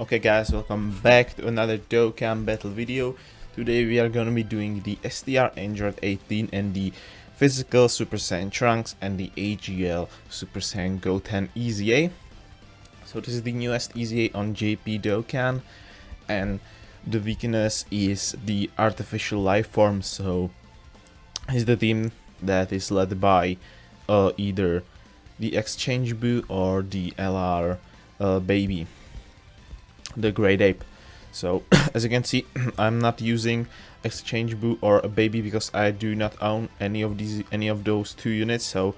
Okay guys, welcome back to another Dokkan battle video. Today we are gonna be doing the STR Android 18 and the physical Super Saiyan Trunks and the AGL Super Saiyan GOTEN EZA. So this is the newest EZA on JP Dokkan, and the weakness is the artificial life form. So is the team that is led by either the Exchange Boo or the LR baby, the Great Ape. So as you can see, I'm not using Exchange Boo or a baby because I do not own any of those two units. So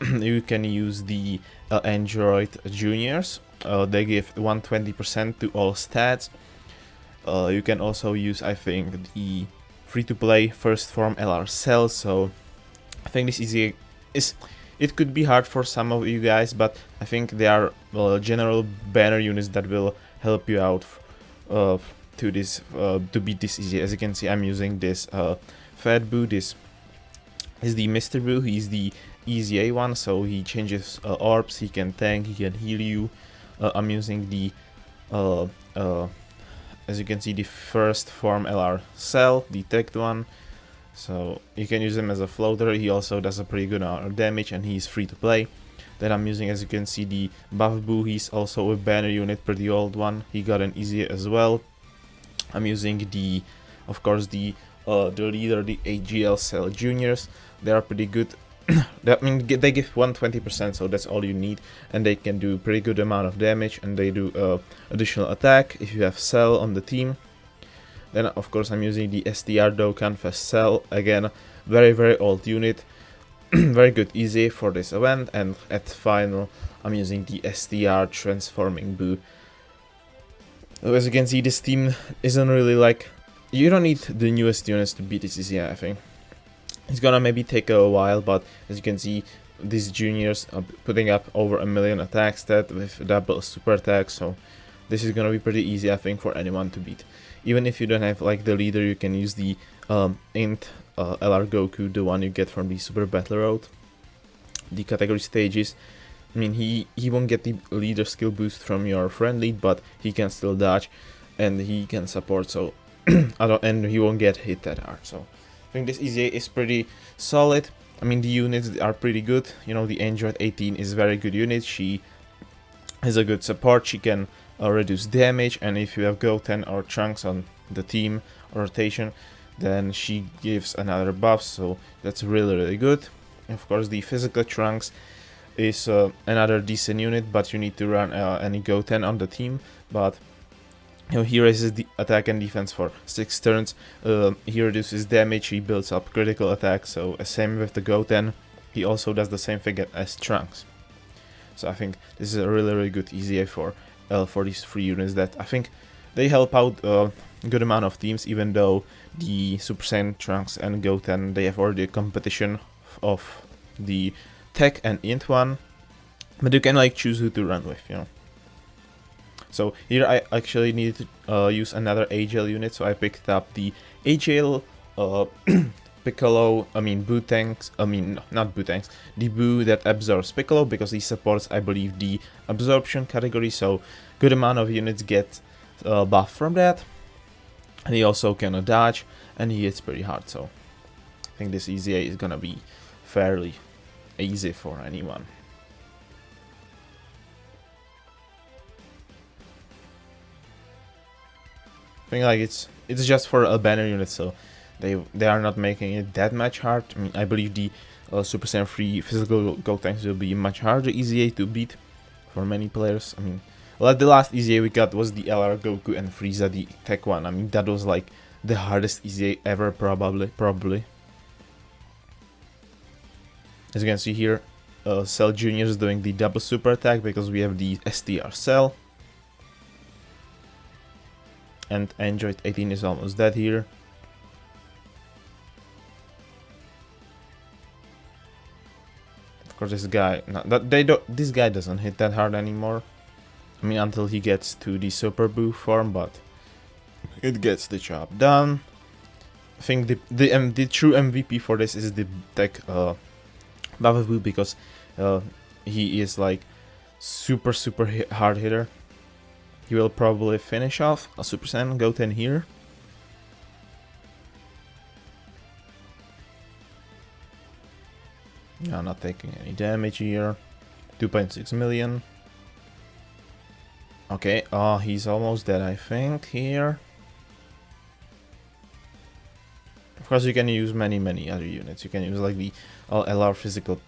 you can use the Android Juniors. They give 120% to all stats. You can also use, I think, the free-to-play first form LR Cell. So I think this is it could be hard for some of you guys, but I think they are general banner units that will help you out to beat this easy. As you can see, I'm using this Fat Boo. This is the Mr. Boo. He's the EZA one, so he changes orbs, he can tank, he can heal you. I'm using the as you can see, the first form LR Cell, the teched one. So you can use him as a floater. He also does a pretty good amount of damage and he's free to play. Then I'm using, as you can see, the Buff Boo. He's also a banner unit, pretty old one. He got an easy as well. I'm using the, of course, the leader, the AGL Cell Juniors. They are pretty good. That means they give 120%, so that's all you need, and they can do pretty good amount of damage, and they do additional attack if you have Cell on the team. Then of course I'm using the STR Dokkan Fast Cell, again very old unit. Very good EZA for this event. And at final I'm using the STR Transforming Boo. So as you can see, this team isn't really like, you don't need the newest units to beat this EZA. I think it's gonna maybe take a while, but as you can see, these juniors are putting up over 1 million attack stat with double super attack, so this is gonna be pretty easy, I think, for anyone to beat. Even if you don't have like the leader, you can use the Int LR Goku, the one you get from the Super Battle Road, the category stages. I mean, he won't get the leader skill boost from your friend lead, but he can still dodge and he can support, so and he won't get hit that hard. So I think this EZA is pretty solid. I mean, the units are pretty good. You know, the Android 18 is a very good unit. She has a good support. She can reduce damage, and if you have GOTEN or Trunks on the team or rotation, then she gives another buff, so that's really good. Of course, the physical Trunks is another decent unit, but you need to run any GOTEN on the team. But you know, he raises the attack and defense for 6 turns. He reduces damage, he builds up critical attack, so same with the GOTEN. He also does the same thing as Trunks. So I think this is a really good EZA for these 3 units that I think they help out a good amount of teams, even though the Super Saiyan Trunks and GOTEN, they have already a competition of the Tech and Int one, but you can like choose who to run with, you know. So here I actually needed to use another AGL unit, so I picked up the AGL Piccolo, Boo tanks, not Boo tanks, the Boo that absorbs Piccolo, because he supports, I believe, the absorption category, so good amount of units get buff from that. And he also can dodge, and he hits pretty hard, so I think this EZA is gonna be fairly easy for anyone. I think like it's just for a banner unit, so they are not making it that much hard. I mean, I believe the Super Saiyan 3 physical GOTENs will be much harder EZA to beat for many players. I mean, well, the last EZA we got was the LR Goku and Frieza, the tech one. I mean, that was like the hardest EZA ever, probably. As you can see here, Cell Junior is doing the double super attack because we have the STR Cell. And Android 18 is almost dead here. Of course, this guy, this guy doesn't hit that hard anymore. I mean, until he gets to the Super Boo form, but it gets the job done. I think the true MVP for this is the tech Buff Boo, because he is like super hard hitter. He will probably finish off a Super Saiyan Goten here. No, not taking any damage here. 2.6 million. Okay, he's almost dead, I think, here. Of course, you can use many other units. You can use like the LR physical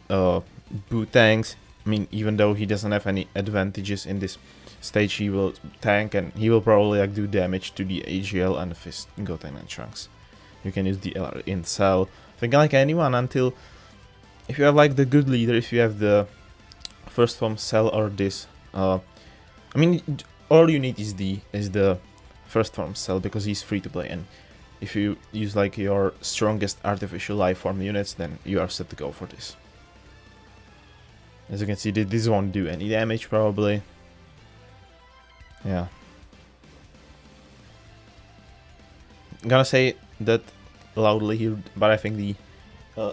boot tanks. I mean, even though he doesn't have any advantages in this stage, he will tank and he will probably like do damage to the AGL and the Fist, Goten and Trunks. You can use the LR in Cell. I think like anyone until if you have like the good leader, if you have the first form Cell or this. I mean, all you need is the first form Cell because he's free to play, and if you use like your strongest artificial life form units, then you are set to go for this. As you can see, this won't do any damage probably. Yeah. I'm gonna say that loudly here, but I think the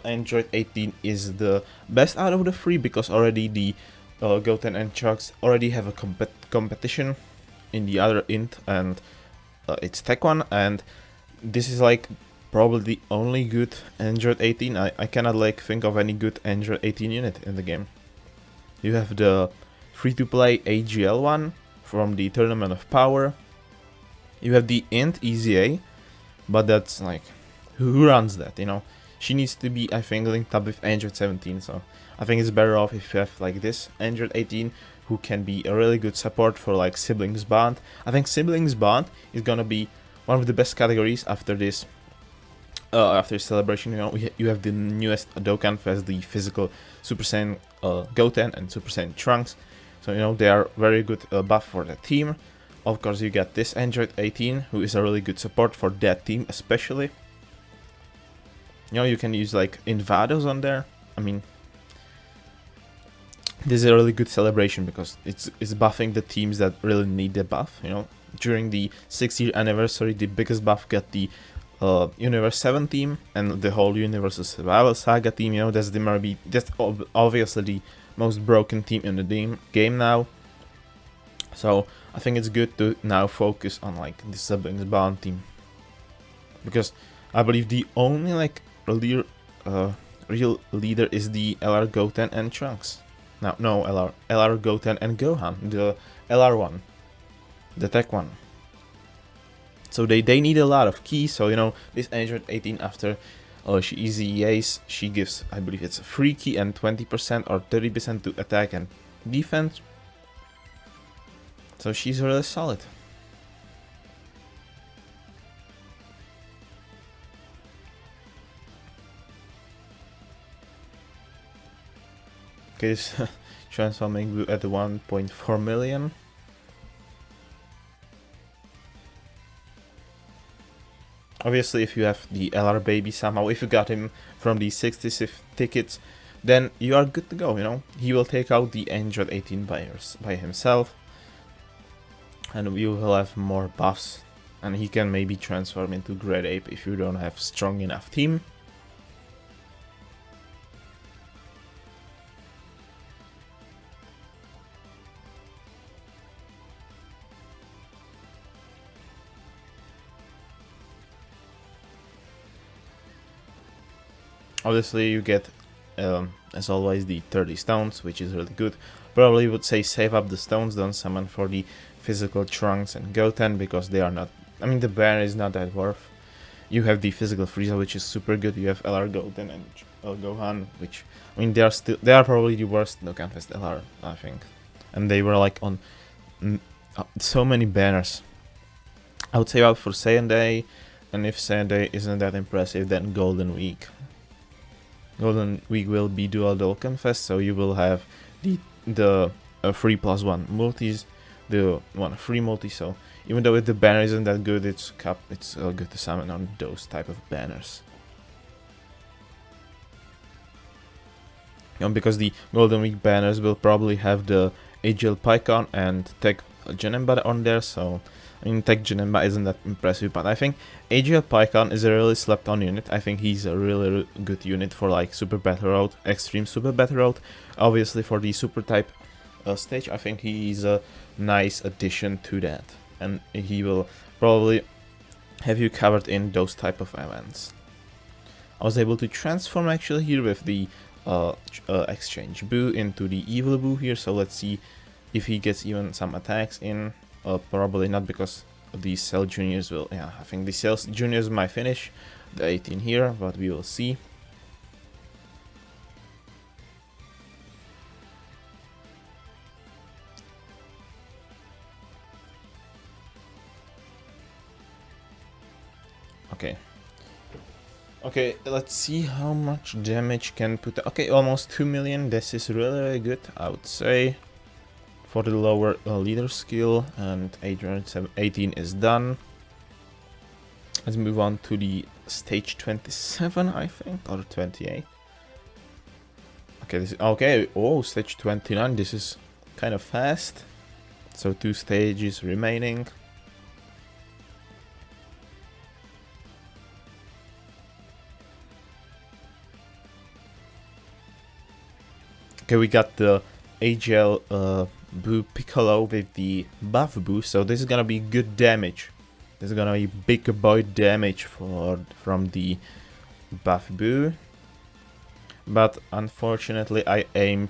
Android 18 is the best out of the three because already the Goten and Trunks already have a competition in the other int, and it's Tech 1, and this is like probably the only good Android 18. I cannot like think of any good Android 18 unit in the game. You have the free-to-play AGL one from the Tournament of Power. You have the int EZA, but that's like, who runs that, you know? She needs to be, I think, linked up with Android 17, so I think it's better off if you have like this Android 18 who can be a really good support for like Siblings Bond. I think Siblings Bond is gonna be one of the best categories after this, after Celebration. You know, you have the newest Dokkan Fest, the physical Super Saiyan Goten and Super Saiyan Trunks. So you know they are very good buff for the team. Of course, you get this Android 18, who is a really good support for that team, especially. You know, you can use like Invados on there. I mean, this is a really good celebration because it's buffing the teams that really need the buff. You know, during the 6-year anniversary, the biggest buff got the Universe 7 team and the whole Universe Survival Saga team. You know, that's obviously the most broken team in the game now. So I think it's good to now focus on like the Siblings Bond team, because I believe the only like real leader is the LR Goten and Trunks. No, LR Goten and Gohan, the LR one, the Tech one. So they need a lot of keys. So you know, this Android 18 after she EZAs, she gives, I believe it's a free key and 20% or 30% to attack and defense. So she's really solid. Okay, this transforming at 1.4 million. Obviously, if you have the LR baby somehow, if you got him from the 66 tickets, then you are good to go, you know. He will take out the Android 18 by himself, and you will have more buffs, and he can maybe transform into Great Ape if you don't have strong enough team. Obviously, you get, as always, the 30 stones, which is really good. Probably would say save up the stones, don't summon for the physical Trunks and Goten, because they are not, I mean, the banner is not that worth. You have the physical Frieza, which is super good. You have LR Goten and Gohan, which, I mean, they are probably the worst Dokkan Fest LR, I think. And they were like on so many banners. I would say out for Saiyan Day, and if Saiyan Day isn't that impressive, then Golden Week. Golden Week will be dual Dokkan Fest, so you will have the 3+1 multis, the one free multi. So even though the banner isn't that good, it's good to summon on those type of banners. You know, because the Golden Week banners will probably have the AGL Pycon and Tech Janemba on there, so I mean, Tech Janemba isn't that impressive, but I think AGL Pycon is a really slept on unit. I think he's a really good unit for like Super Battle Road, Extreme Super Battle Road. Obviously for the Super type stage, I think he's a nice addition to that, and he will probably have you covered in those type of events. I was able to transform actually here with the exchange Boo into the evil Boo here, so let's see if he gets even some attacks in. Probably not, because the Cell Juniors will, yeah, I think the Cell Juniors might finish the 18 here, but we will see. Okay. Okay, let's see how much damage can put. Okay, almost 2 million. This is really good, I would say, for the lower leader skill. And 18 is done. Let's move on to the stage 27, I think, or 28. Okay, this is okay. Oh, stage 29. This is kind of fast. So 2 stages remaining. Okay, we got the AGL Boo Piccolo with the buff Boo, so this is gonna be good damage. This is gonna be big boy damage from the buff Boo. But unfortunately I aimed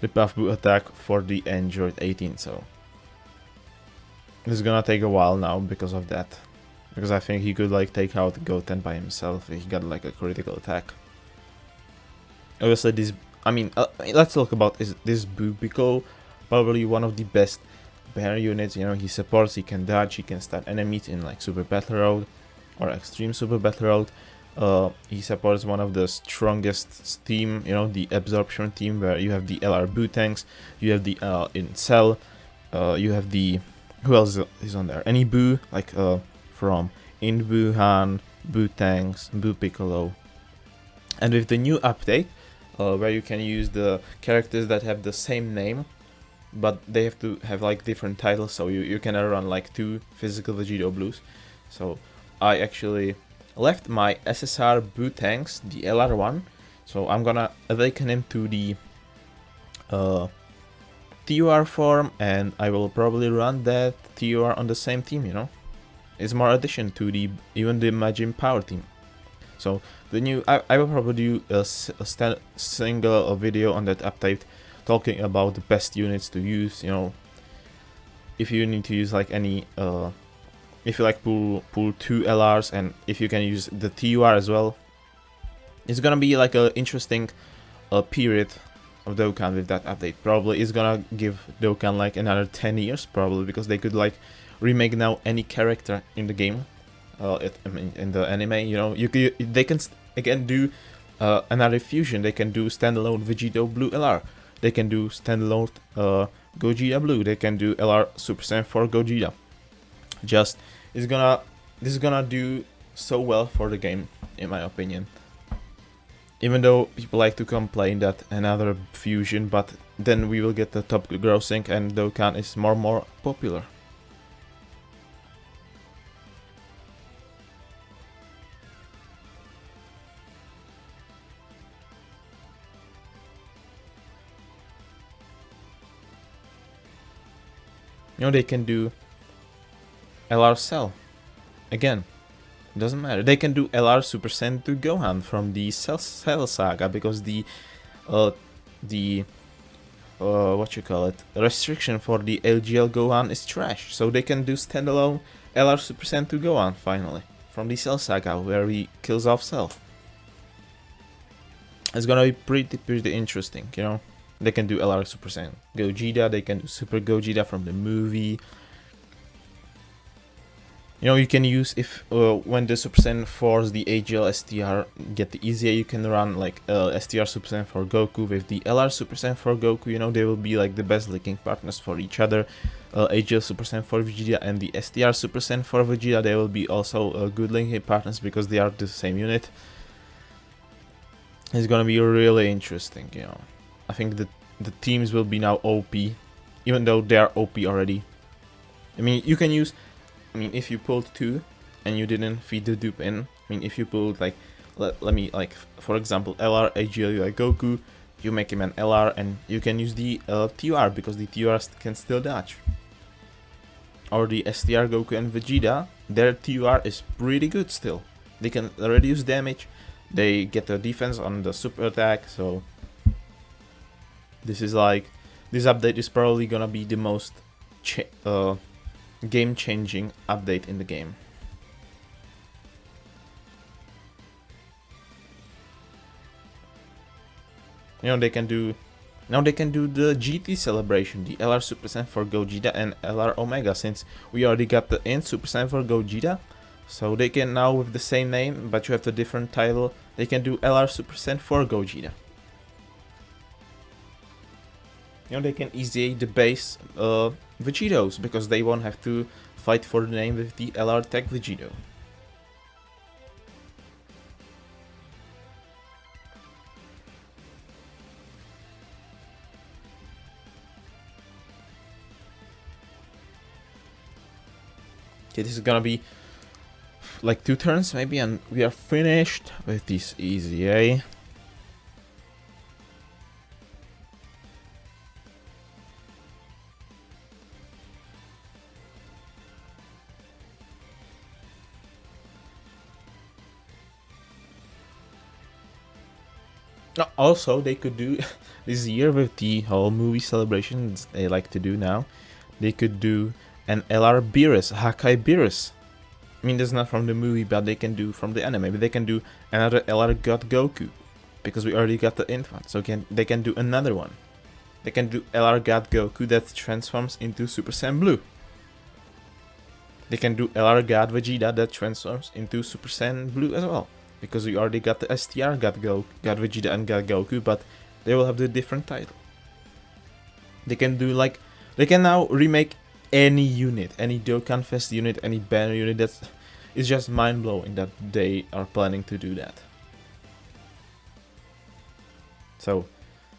the buff Boo attack for the Android 18, so this is gonna take a while now because of that. Because I think he could like take out GOTEN by himself if he got like a critical attack. Obviously this, I mean, let's talk about this Boo Piccolo, probably one of the best bear units. You know, he supports, he can dodge, he can stun enemies in like Super Battle Road or Extreme Super Battle Road. He supports one of the strongest team, you know, the Absorption team, where you have the LR Boo tanks, you have the in Cell, you have the, who else is on there? Any Boo, like from In Wuhan, Boo tanks, Boo Piccolo. And with the new update, where you can use the characters that have the same name, but they have to have like different titles, so you can run like 2 physical Vegito Blues. So I actually left my SSR Boo tanks, the LR1, so I'm gonna awaken him to the TUR form, and I will probably run that TUR on the same team, you know. It's more addition to the even the Majin Power team. So the new, I will probably do a single video on that update, talking about the best units to use. You know, if you need to use like any, if you like pull 2 LRs, and if you can use the TUR as well. It's gonna be like a interesting period of Dokkan with that update. Probably it's gonna give Dokkan like another 10 years, probably, because they could like remake now any character in the game. I mean, in the anime, you know, they can again do another fusion. They can do standalone Vegito Blue LR. They can do standalone Gogeta Blue. They can do LR Super Saiyan 4 Gogeta. This is gonna do so well for the game, in my opinion. Even though people like to complain that another fusion, but then we will get the top grossing and Dokkan is more popular. You know, they can do LR Cell. Again, doesn't matter. They can do LR Super Saiyan to Gohan from the Cell Saga, because the what you call it, restriction for the LGL Gohan is trash. So they can do standalone LR Super Saiyan to Gohan finally from the Cell Saga, where he kills off Cell. It's gonna be pretty interesting, you know. They can do LR Super Saiyan Gogeta, they can do Super Gogeta from the movie. You know, you can use, if when the Super Saiyan 4's the AGL STR get the EZA, you can run like STR Super Saiyan for Goku with the LR Super Saiyan for Goku. You know, they will be like the best linking partners for each other. AGL Super Saiyan for Vegeta and the STR Super Saiyan for Vegeta, they will be also good linking partners because they are the same unit. It's gonna be really interesting, you know. I think that the teams will be now OP, even though they are OP already. I mean, you can use, I mean, if you pulled 2 and you didn't feed the dupe in, I mean, if you pulled like, let me, like, for example, LR AGL like Goku, you make him an LR, and you can use the TUR because the TUR can still dodge. Or the STR Goku and Vegeta, their TUR is pretty good still. They can reduce damage, they get a defense on the super attack, so this is like, this update is probably gonna be the most game-changing update in the game. You know, they can do, now they can do the GT celebration, the LR Super Saiyan for Gogeta and LR Omega, since we already got the INT Super Saiyan for Gogeta. So they can now, with the same name, but you have the different title, they can do LR Super Saiyan for Gogeta. You know, they can EZA the base Vegetos, because they won't have to fight for the name with the LR Tech Vegeto. Okay, this is gonna be like 2 turns maybe, and we are finished with this EZA. Also, they could do this year with the whole movie celebrations they like to do now. They could do an LR Beerus, Hakai Beerus. I mean, that's not from the movie, but they can do from the anime. Maybe they can do another LR God Goku, because we already got the INT one. So they can do another one. They can do LR God Goku that transforms into Super Saiyan Blue. They can do LR God Vegeta that transforms into Super Saiyan Blue as well, because we already got the STR God Vegeta and God Goku, but they will have the different title. They can do like, they can now remake any unit, any Dokkan Fest unit, any banner unit. It's just mind-blowing that they are planning to do that. So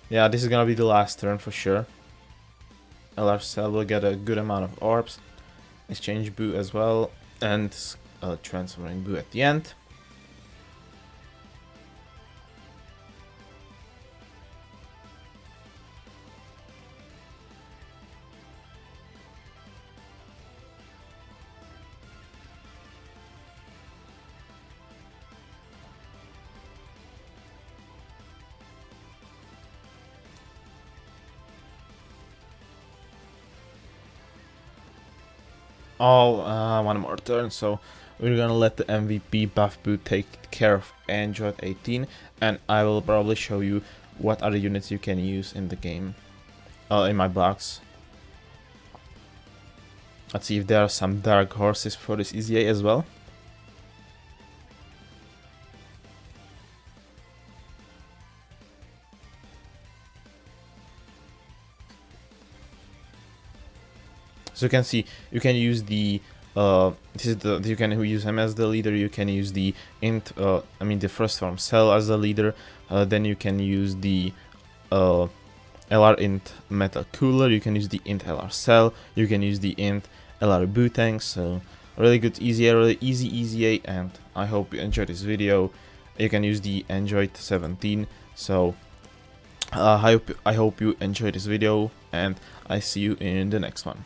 yeah, this is gonna be the last turn for sure. LR Cell will get a good amount of orbs, exchange Boo as well, and transferring Boo at the end. One more turn, so we're gonna let the MVP Buff Boo take care of Android 18, and I will probably show you what other units you can use in the game, in my box. Let's see if there are some dark horses for this EZA as well. So you can see, you can use the you can use him as the leader. You can use the INT, I mean the first form Cell as the leader. Then you can use the LR INT Metal Cooler. You can use the INT LR Cell. You can use the INT LR Bootang. So really good EZA, really easy EZA, and I hope you enjoyed this video. You can use the Android 17. So I hope you enjoyed this video, and I see you in the next one.